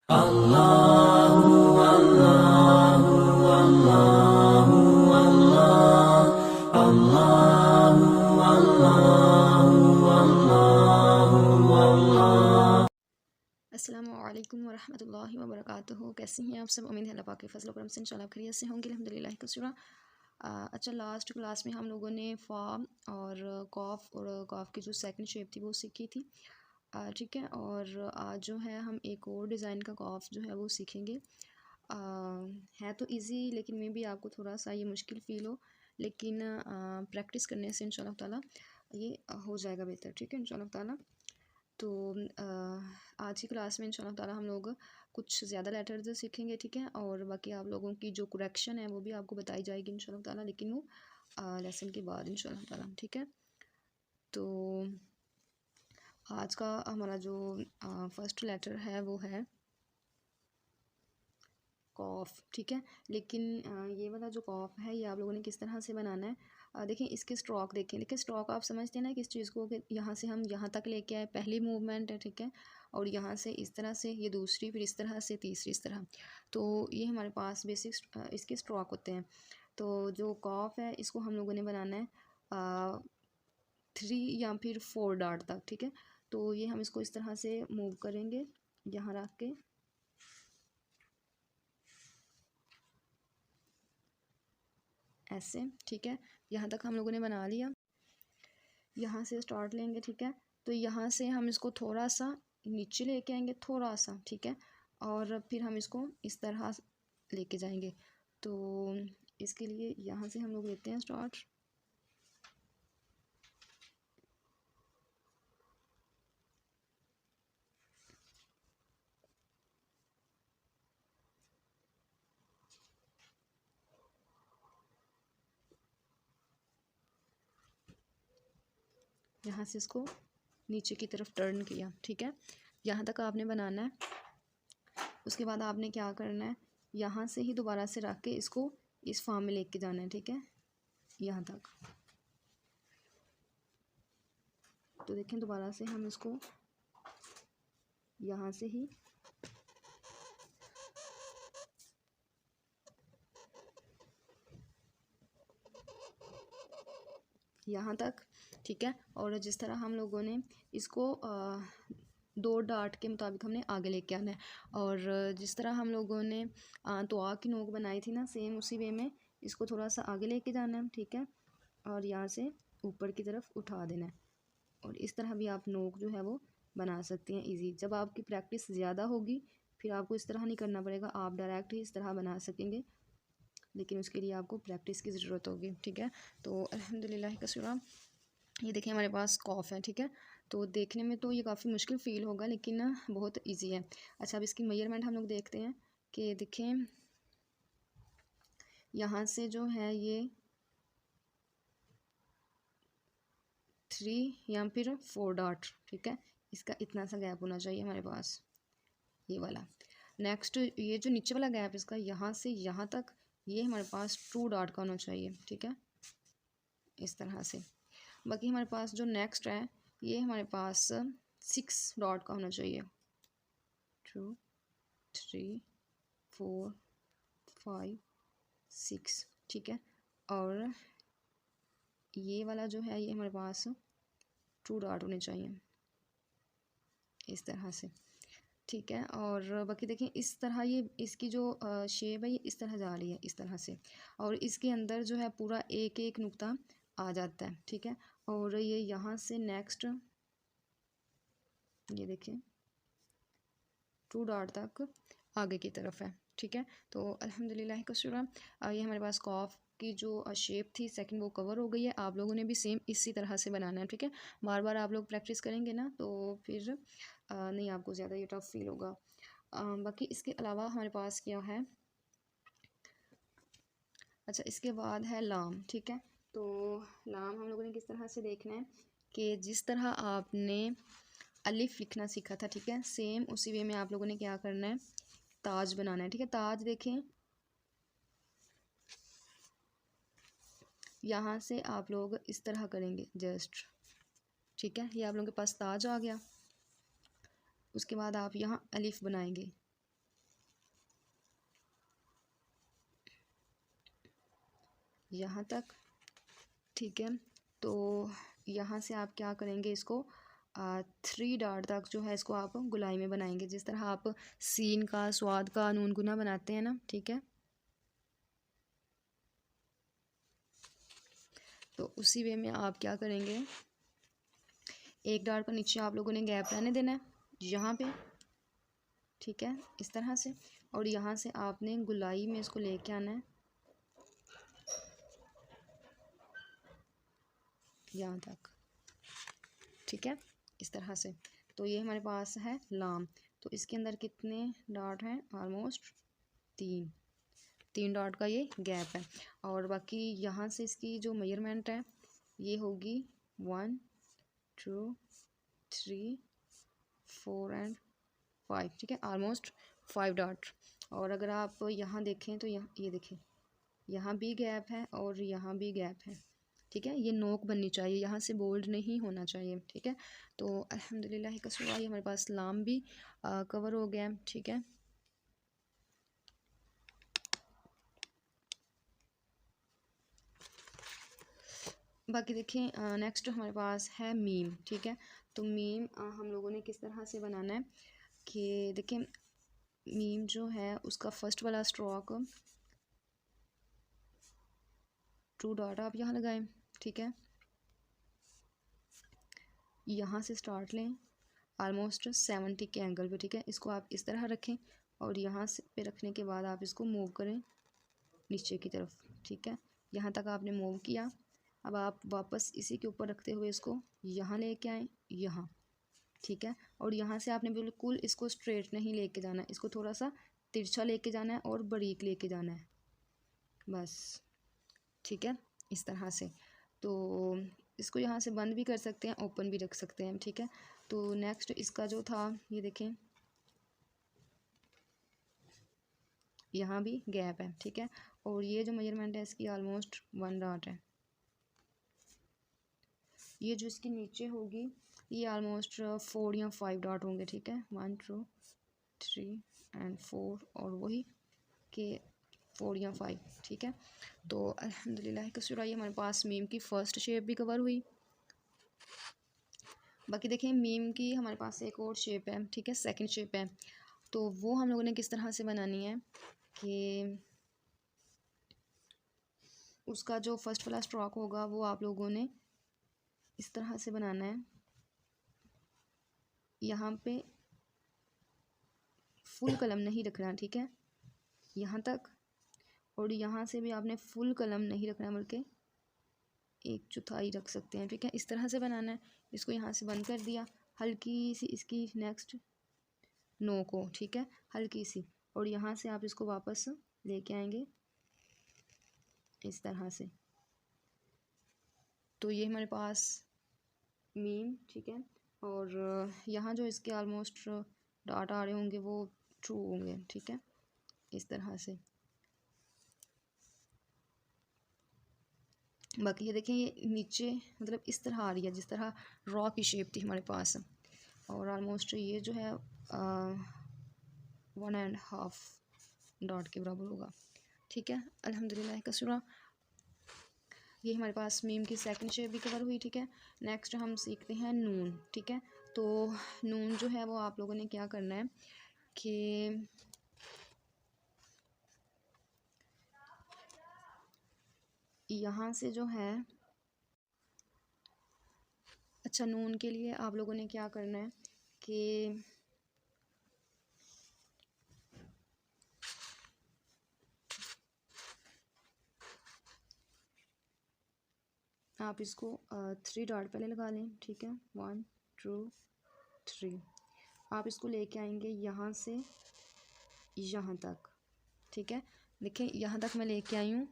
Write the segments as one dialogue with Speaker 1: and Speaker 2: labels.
Speaker 1: अल्लाहु अल्लाहु अल्लाहु अल्लाह अल्लाहु अल्लाहु अल्लाहु अल्लाह।
Speaker 2: अस्सलामुअलैकुम वरहमतुल्लाहि वबरकातुहू। कैसे हैं आप सब? उम्मीद है अल्लाह पाक के फजल करम से इंशाल्लाह खैरियत से होंगे। अल्हम्दुलिल्लाह कसीरा। अच्छा, लास्ट क्लास में हम लोगों ने फॉर्म और कॉफ की जो सेकंड शेप थी वो सीखी थी। ठीक है, और आज जो है हम एक और डिज़ाइन का कॉफ जो है वो सीखेंगे। है तो इजी, लेकिन मे भी आपको थोड़ा सा ये मुश्किल फ़ील हो, लेकिन प्रैक्टिस करने से इंशाल्लाह ताला ये हो जाएगा बेहतर। ठीक है इंशाल्लाह ताला। तो आज की क्लास में इंशाल्लाह ताला हम लोग कुछ ज़्यादा लेटर्स सीखेंगे। ठीक है, और बाकी आप लोगों की जो करेक्शन है वो भी आपको बताई जाएगी इंशाल्लाह ताला, लेकिन वो लेसन के बाद इंशाल्लाह ताला। ठीक है, तो आज का हमारा जो फर्स्ट लेटर है वो है कॉफ। ठीक है, लेकिन ये वाला जो कॉफ है ये आप लोगों ने किस तरह से बनाना है, देखें इसके स्ट्रोक देखें। देखिए स्ट्रोक आप समझते हैं ना किस चीज़ को, कि यहाँ से हम यहाँ तक लेके आए, पहली मूवमेंट है। ठीक है, और यहाँ से इस तरह से ये दूसरी, फिर इस तरह से तीसरी, इस तरह। तो ये हमारे पास बेसिक इसके स्ट्रोक होते हैं। तो जो कॉफ है इसको हम लोगों ने बनाना है 3 या फिर 4 डार्ट तक। ठीक है, तो ये हम इसको इस तरह से मूव करेंगे, यहाँ रख के ऐसे। ठीक है, यहाँ तक हम लोगों ने बना लिया। यहाँ से स्टार्ट लेंगे। ठीक है, तो यहाँ से हम इसको थोड़ा सा नीचे लेके आएंगे, थोड़ा सा। ठीक है, और फिर हम इसको इस तरह लेके जाएंगे। तो इसके लिए यहाँ से हम लोग लेते हैं स्टार्ट। यहाँ से इसको नीचे की तरफ टर्न किया। ठीक है, यहाँ तक आपने बनाना है। उसके बाद आपने क्या करना है, यहाँ से ही दोबारा से रख के इसको इस फॉर्म में लेके जाना है। ठीक है, यहाँ तक। तो देखें दोबारा से हम इसको यहाँ से ही यहाँ तक। ठीक है, और जिस तरह हम लोगों ने इसको 2 डार्ट के मुताबिक हमने आगे लेके आना है, और जिस तरह हम लोगों ने तो की नोक बनाई थी ना, सेम उसी वे में इसको थोड़ा सा आगे लेके जाना है। ठीक है, और यहाँ से ऊपर की तरफ उठा देना है, और इस तरह भी आप नोक जो है वो बना सकती हैं इजी। जब आपकी प्रैक्टिस ज़्यादा होगी फिर आपको इस तरह नहीं करना पड़ेगा, आप डायरेक्ट ही इस तरह बना सकेंगे, लेकिन उसके लिए आपको प्रैक्टिस की ज़रूरत होगी। ठीक है, तो अल्हम्दुलिल्लाह कसीरा। ये देखिए हमारे पास कॉफ़ है। ठीक है, तो देखने में तो ये काफ़ी मुश्किल फ़ील होगा, लेकिन ना बहुत इजी है। अच्छा, अब इसकी मेजरमेंट हम लोग देखते हैं कि देखें यहाँ से जो है ये 3 या फिर 4 डॉट। ठीक है, इसका इतना सा गैप होना चाहिए हमारे पास, ये वाला। नेक्स्ट ये जो नीचे वाला गैप इसका यहाँ से यहाँ तक, ये हमारे पास 2 डॉट का होना चाहिए। ठीक है, इस तरह से। बाकी हमारे पास जो नेक्स्ट है ये हमारे पास 6 डॉट का होना चाहिए। 2 3 4 5 6। ठीक है, और ये वाला जो है ये हमारे पास 2 डॉट होने चाहिए इस तरह से। ठीक है, और बाकी देखें इस तरह ये इसकी जो शेप है ये इस तरह जा रही है, इस तरह से, और इसके अंदर जो है पूरा एक एक नुक्ता आ जाता है। ठीक है, और ये यहाँ से नेक्स्ट ये देखें 2 डॉट तक आगे की तरफ है। ठीक है, तो अल्हम्दुलिल्लाह का शुक्र। ये हमारे पास कॉफ की जो शेप थी सेकंड वो कवर हो गई है। आप लोगों ने भी सेम इसी तरह से बनाना है। ठीक है, बार बार आप लोग प्रैक्टिस करेंगे ना तो फिर नहीं आपको ज़्यादा ये टफ फील होगा। बाकी इसके अलावा हमारे पास क्या है, अच्छा इसके बाद है लाम। ठीक है, तो लाम हम लोगों ने किस तरह से देखना है कि जिस तरह आपने अलिफ लिखना सीखा था, ठीक है, सेम उसी वे में आप लोगों ने क्या करना है, ताज बनाना है। ठीक है, ताज देखें यहाँ से आप लोग इस तरह करेंगे जस्ट। ठीक है, ये आप लोगों के पास ताज आ गया। उसके बाद आप यहाँ अलिफ बनाएंगे, यहाँ तक, ठीक है। तो यहाँ से आप क्या करेंगे, इसको 3 डॉट तक जो है इसको आप गुलाई में बनाएंगे, जिस तरह आप सीन का, स्वाद का, नून गुना बनाते हैं ना, ठीक है। तो उसी वे में आप क्या करेंगे, 1 डॉट पर नीचे आप लोगों ने गैप रहने देना है यहाँ पे, ठीक है, इस तरह से। और यहाँ से आपने गुलाई में इसको लेके आना है यहाँ तक, ठीक है, इस तरह से। तो ये हमारे पास है लाम। तो इसके अंदर कितने डॉट हैं, ऑलमोस्ट 3 डॉट का ये गैप है। और बाकी यहाँ से इसकी जो मेजरमेंट है ये होगी 1 2 3 4 एंड 5, ठीक है, ऑलमोस्ट 5 डॉट। और अगर आप यहाँ देखें तो यहाँ ये देखें, यहाँ भी गैप है और यहाँ भी गैप है, ठीक है। ये नोक बननी चाहिए, यहाँ से बोल्ड नहीं होना चाहिए, ठीक है। तो अल्हम्दुलिल्लाह का शुक्र, ये हमारे पास लाम भी कवर हो गया, ठीक है। बाकी देखें, नेक्स्ट हमारे पास है मीम, ठीक है। तो मीम हम लोगों ने किस तरह से बनाना है कि देखें, मीम जो है उसका फर्स्ट वाला स्ट्रोक 2 डॉट आप यहाँ लगाएं, ठीक है। यहाँ से स्टार्ट लें ऑलमोस्ट 70 के एंगल पे, ठीक है। इसको आप इस तरह रखें और यहाँ से पे रखने के बाद आप इसको मूव करें नीचे की तरफ, ठीक है। यहाँ तक आपने मूव किया। अब आप वापस इसी के ऊपर रखते हुए इसको यहाँ लेके आएँ, यहाँ, ठीक है। और यहाँ से आपने बिल्कुल इसको स्ट्रेट नहीं लेके जाना है, इसको थोड़ा सा तिरछा लेके जाना है और बारीक लेके जाना है, बस, ठीक है, इस तरह से। तो इसको यहाँ से बंद भी कर सकते हैं, ओपन भी रख सकते हैं, ठीक है। तो नेक्स्ट इसका जो था, ये देखें, यहाँ भी गैप है, ठीक है। और ये जो मेजरमेंट है इसकी ऑलमोस्ट 1 डॉट है। ये जो इसकी नीचे होगी ये ऑलमोस्ट 4 या 5 डॉट होंगे, ठीक है, 1 2 3 एंड 4, और वही के 4 या 5, ठीक है। तो अल्हम्दुलिल्लाह का शुक्र, ये हमारे पास मीम की फ़र्स्ट शेप भी कवर हुई। बाकी देखें, मीम की हमारे पास एक और शेप है, ठीक है, सेकंड शेप है। तो वो हम लोगों ने किस तरह से बनानी है कि उसका जो फर्स्ट वाला स्ट्रोक होगा वो आप लोगों ने इस तरह से बनाना है, यहाँ पे फुल कलम नहीं रखना, ठीक है, यहाँ तक। और यहाँ से भी आपने फुल कलम नहीं रखना, बल्कि 1/4 रख सकते हैं, ठीक है, इस तरह से बनाना है। इसको यहाँ से बंद कर दिया, हल्की सी इसकी नेक्स्ट नो को, ठीक है, हल्की सी। और यहाँ से आप इसको वापस लेके आएंगे इस तरह से। तो ये हमारे पास मीम, ठीक है। और यहाँ जो इसके ऑलमोस्ट डॉट आ रहे होंगे वो ट्रू होंगे, ठीक है, इस तरह से। बाकी ये देखें, ये नीचे मतलब इस तरह आ रही है जिस तरह रॉ की शेप थी हमारे पास। और ऑलमोस्ट ये जो है 1.5 डॉट के बराबर होगा, ठीक है। अल्हम्दुलिल्लाह का शुक्र, ये हमारे पास मीम की सेकंड शेप भी कवर हुई, ठीक है। नेक्स्ट हम सीखते हैं नून, ठीक है। तो नून जो है वो आप लोगों ने क्या करना है कि यहाँ से जो है, अच्छा, नून के लिए आप लोगों ने क्या करना है कि आप इसको 3 डॉट पहले लगा लें, ठीक है, 1 2 3। आप इसको लेके आएंगे यहाँ से यहाँ तक, ठीक है। देखें, यहाँ तक मैं लेके आई हूँ,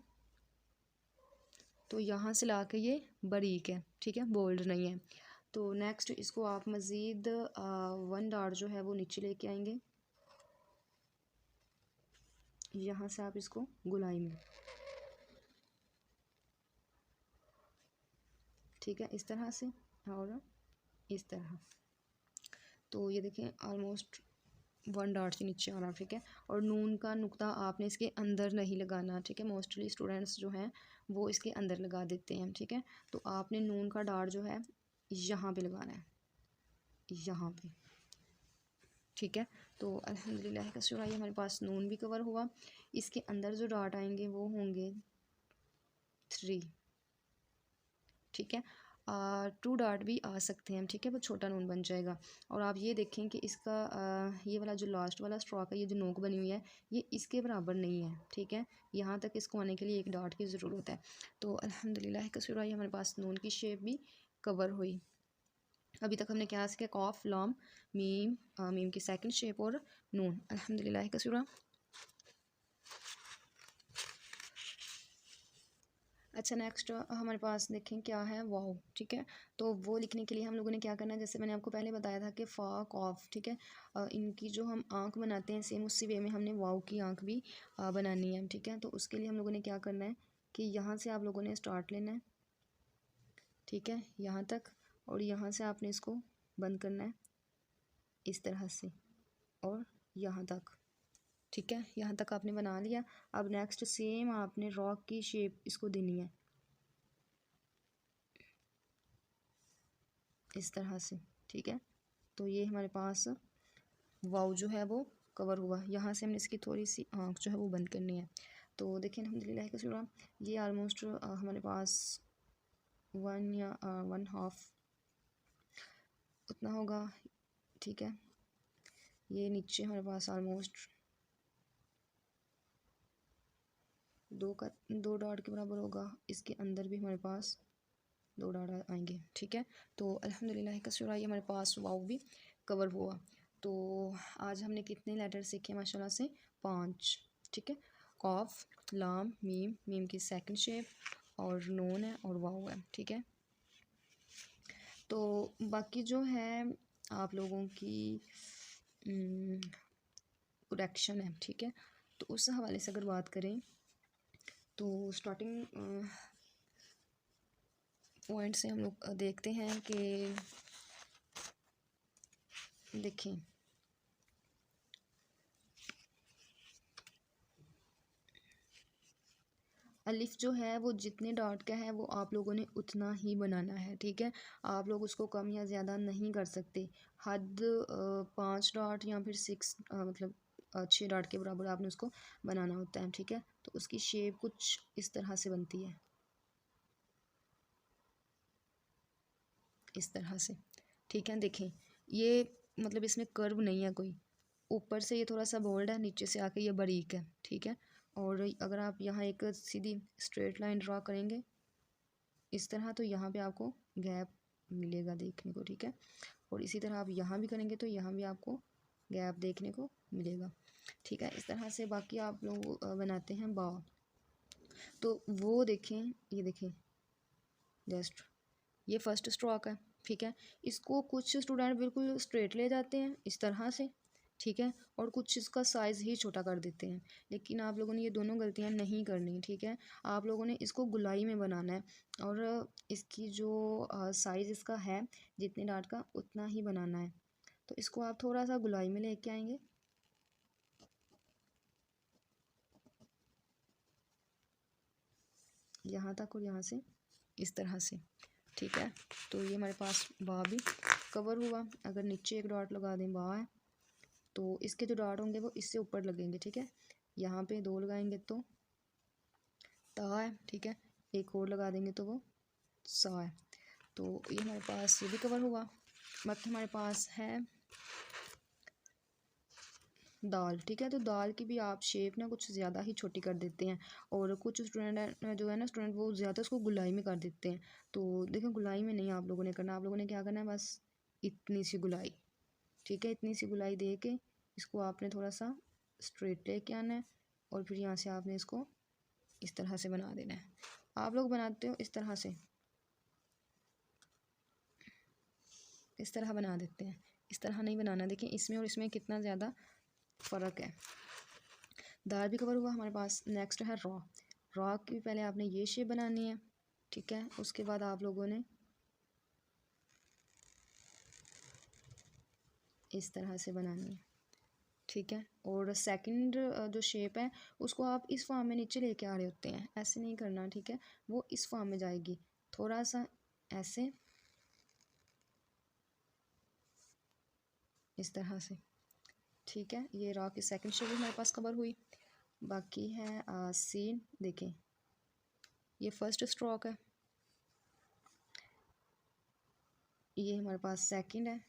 Speaker 2: तो यहाँ से ला के ये बारीक है, ठीक है, बोल्ड नहीं है। तो नेक्स्ट इसको आप मज़ीद 1 डॉट जो है वो नीचे लेके आएंगे, यहाँ से आप इसको गुलाई में, ठीक है, इस तरह से और इस तरह। तो ये देखें ऑलमोस्ट 1 डॉट से नीचे आ रहा, ठीक है। और नून का नुक्ता आपने इसके अंदर नहीं लगाना, ठीक है। मोस्टली स्टूडेंट्स जो हैं वो इसके अंदर लगा देते हैं, ठीक है। तो आपने नून का डॉट जो है यहाँ पे लगाना है, यहाँ पे, ठीक है। तो अल्हम्दुलिल्लाह का शुक्र, ये हमारे पास नून भी कवर हुआ। इसके अंदर जो डॉट आएंगे वो होंगे 3, ठीक है। 2 डॉट भी आ सकते हैं, ठीक है, वो छोटा नून बन जाएगा। और आप ये देखें कि इसका ये वाला जो लास्ट वाला स्ट्रोक है, ये जो नोक बनी हुई है, ये इसके बराबर नहीं है, ठीक है। यहाँ तक इसको आने के लिए 1 डॉट की ज़रूरत है। तो अल्हम्दुलिल्लाह का शुक्र, ये हमारे पास नून की शेप भी कवर हुई। अभी तक हमने क्या सीखा, कॉफ, लाम, मीम, मीम की सेकंड शेप और नून। अल्हम्दुलिल्लाह का शुक्र। अच्छा, नेक्स्ट हमारे पास देखें क्या है, वाव, ठीक है। तो वो लिखने के लिए हम लोगों ने क्या करना है, जैसे मैंने आपको पहले बताया था कि फ़ा, कॉफ, ठीक है। इनकी जो हम आँख बनाते हैं सेम उसी वे में हमने वाव की आँख भी बनानी है, ठीक है। तो उसके लिए हम लोगों ने क्या करना है कि यहाँ से आप लोगों ने स्टार्ट लेना है, ठीक है, यहाँ तक। और यहाँ से आपने इसको बंद करना है इस तरह से, और यहाँ तक, ठीक है। यहाँ तक आपने बना लिया। अब नेक्स्ट सेम आपने रॉक की शेप इसको देनी है इस तरह से, ठीक है। तो ये हमारे पास वाव जो है वो कवर हुआ। यहाँ से हमने इसकी थोड़ी सी आँख जो है वो बंद करनी है। तो देखिए अल्हम्दुलिल्लाह का शुक्र, ये आलमोस्ट हमारे पास 1 या 1/2 उतना होगा, ठीक है। ये नीचे हमारे पास आलमोस्ट 2 डॉट के बराबर होगा। इसके अंदर भी हमारे पास 2 डॉट आएंगे, ठीक है। तो अल्हम्दुलिल्लाह का शुक्र, ये हमारे पास वाव भी कवर हुआ। तो आज हमने कितने लेटर सीखे माशाल्लाह से, 5, ठीक है। कॉफ, लाम, मीम, मीम की सेकंड शेप और नून है और वाव है, ठीक है। तो बाकी जो है आप लोगों की करेक्शन है, ठीक है। तो उस हवाले से अगर बात करें तो स्टार्टिंग पॉइंट से हम लोग देखते हैं कि देखें अलिफ जो है वो जितने डॉट का है वो आप लोगों ने उतना ही बनाना है, ठीक है। आप लोग उसको कम या ज़्यादा नहीं कर सकते। हद 5 डॉट या फिर 6 मतलब 6 डॉट के बराबर आपने उसको बनाना होता है, ठीक है। तो उसकी शेप कुछ इस तरह से बनती है, इस तरह से, ठीक है। देखें ये मतलब इसमें कर्व नहीं है कोई, ऊपर से ये थोड़ा सा बोल्ड है, नीचे से आके ये बारीक है, ठीक है। और अगर आप यहाँ एक सीधी स्ट्रेट लाइन ड्रा करेंगे इस तरह, तो यहाँ पे आपको गैप मिलेगा देखने को, ठीक है। और इसी तरह आप यहाँ भी करेंगे तो यहाँ भी आपको गैप देखने को मिलेगा, ठीक है। इस तरह से बाकी आप लोग बनाते हैं बा। तो वो देखें, ये देखें जस्ट ये फर्स्ट स्ट्रोक है, ठीक है। इसको कुछ स्टूडेंट बिल्कुल स्ट्रेट ले जाते हैं इस तरह से, ठीक है। और कुछ इसका साइज़ ही छोटा कर देते हैं। लेकिन आप लोगों ने ये दोनों गलतियां नहीं करनी, ठीक है। आप लोगों ने इसको गुलाई में बनाना है और इसकी जो साइज़ इसका है जितने डाट का उतना ही बनाना है। तो इसको आप थोड़ा सा गुलाई में लेके आएंगे, यहाँ तक और यहाँ से इस तरह से, ठीक है। तो ये हमारे पास बा भी कवर हुआ। अगर नीचे एक डॉट लगा दें बा है, तो इसके जो डॉट होंगे वो इससे ऊपर लगेंगे, ठीक है। यहाँ पे 2 लगाएंगे तो ता है, ठीक है। एक और लगा देंगे तो वो सा है। तो ये हमारे पास ये भी कवर हुआ। बाकी हमारे पास है दाल, ठीक है। तो दाल की भी आप शेप ना कुछ ज़्यादा ही छोटी कर देते हैं। और कुछ स्टूडेंट जो है ना स्टूडेंट वो ज़्यादा उसको गुलाई में कर देते हैं। तो देखो गुलाई में नहीं आप लोगों ने करना, आप लोगों ने क्या करना है, बस इतनी सी गुलाई, ठीक है। इतनी सी गुलाई दे के इसको आपने थोड़ा सा स्ट्रेट लेके आना है और फिर यहाँ से आपने इसको इस तरह से बना देना है। आप लोग बनाते हो इस तरह से, इस तरह बना देते हैं, इस तरह नहीं बनाना। देखिए इसमें और इसमें कितना ज़्यादा फ़र्क है। दाल भी कवर हुआ हमारे पास। नेक्स्ट है रॉ। रॉ की पहले आपने ये शेप बनानी है, ठीक है। उसके बाद आप लोगों ने इस तरह से बनानी है, ठीक है। और सेकंड जो शेप है उसको आप इस फॉर्म में नीचे लेके आ रहे होते हैं, ऐसे नहीं करना, ठीक है। वो इस फॉर्म में जाएगी, थोड़ा सा ऐसे, इस तरह से, ठीक है। ये रॉ की सेकंड शेप भी हमारे पास कवर हुई। बाकी है सीन, देखें ये फर्स्ट स्ट्रोक है, ये हमारे पास सेकंड है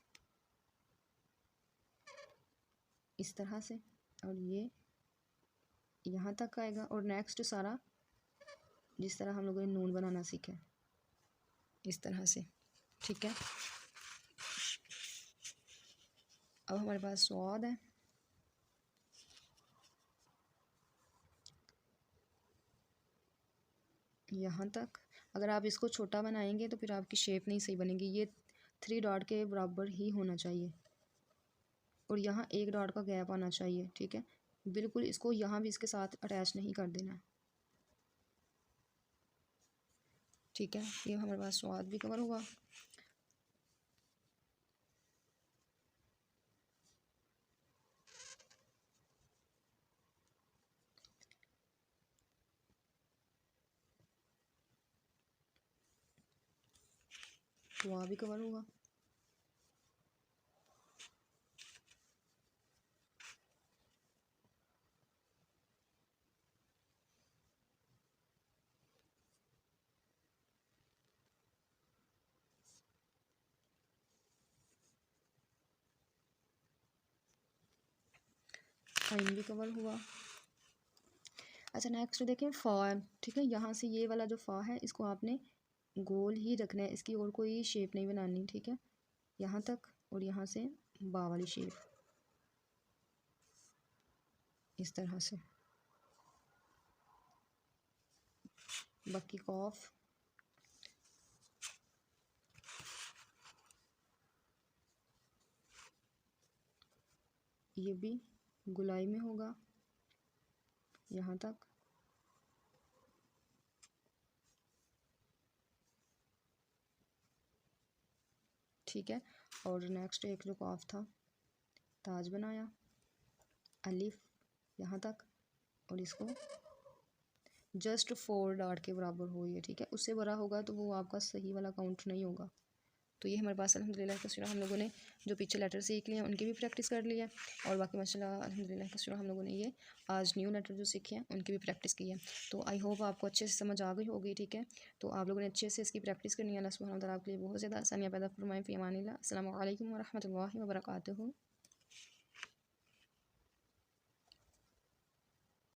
Speaker 2: इस तरह से, और ये यहाँ तक आएगा। और नेक्स्ट सारा जिस तरह हम लोगों ने नून बनाना सीखा है इस तरह से, ठीक है। अब हमारे पास स्वाद है, यहाँ तक। अगर आप इसको छोटा बनाएंगे तो फिर आपकी शेप नहीं सही बनेगी। ये 3 डॉट के बराबर ही होना चाहिए और यहाँ 1 डॉट का गैप आना चाहिए, ठीक है। बिल्कुल इसको यहाँ भी इसके साथ अटैच नहीं कर देना, ठीक है। ये हमारे पास स्वाद भी कवर हुआ। वहाँ भी कवर हुआ। फाइन भी कवर हुआ। अच्छा नेक्स्ट देखें फा, ठीक है। यहाँ से ये वाला जो फा है इसको आपने गोल ही रखना है, इसकी और कोई शेप नहीं बनानी, ठीक है। यहाँ तक, और यहाँ से बा वाली शेप इस तरह से। बाकी कॉफ, ये भी गुलाई में होगा यहाँ तक, ठीक है। और नेक्स्ट एक जो कॉफ था, ताज बनाया, अलिफ यहाँ तक, और इसको जस्ट 4 डॉट के बराबर हो ये, ठीक है। उससे बड़ा होगा तो वो आपका सही वाला काउंट नहीं होगा। तो ये हमारे पास अल्हम्दुलिल्लाह का सूरा हम लोगों ने जो पीछे लेटर सीख लिए हैं उनकी भी प्रैक्टिस कर ली है, और बाकी माशाल्लाह अल्हम्दुलिल्लाह का सूरा हम लोगों ने ये आज न्यू लेटर जो सीखे हैं उनकी भी प्रैक्टिस की है। तो आई होप आपको अच्छे से समझ आ गई होगी, ठीक है। तो आप लोगों ने अच्छे से इसकी प्रैक्टिस करनी है। अल्लाह सुब्हानहू व तआला आपके लिए बहुत ज़्यादा आसानियाँ पैदा फरमाएं। फ़ी अमानिल्लाह। अस्सलामु अलैकुम व रहमतुल्लाहि व बरकातुहू।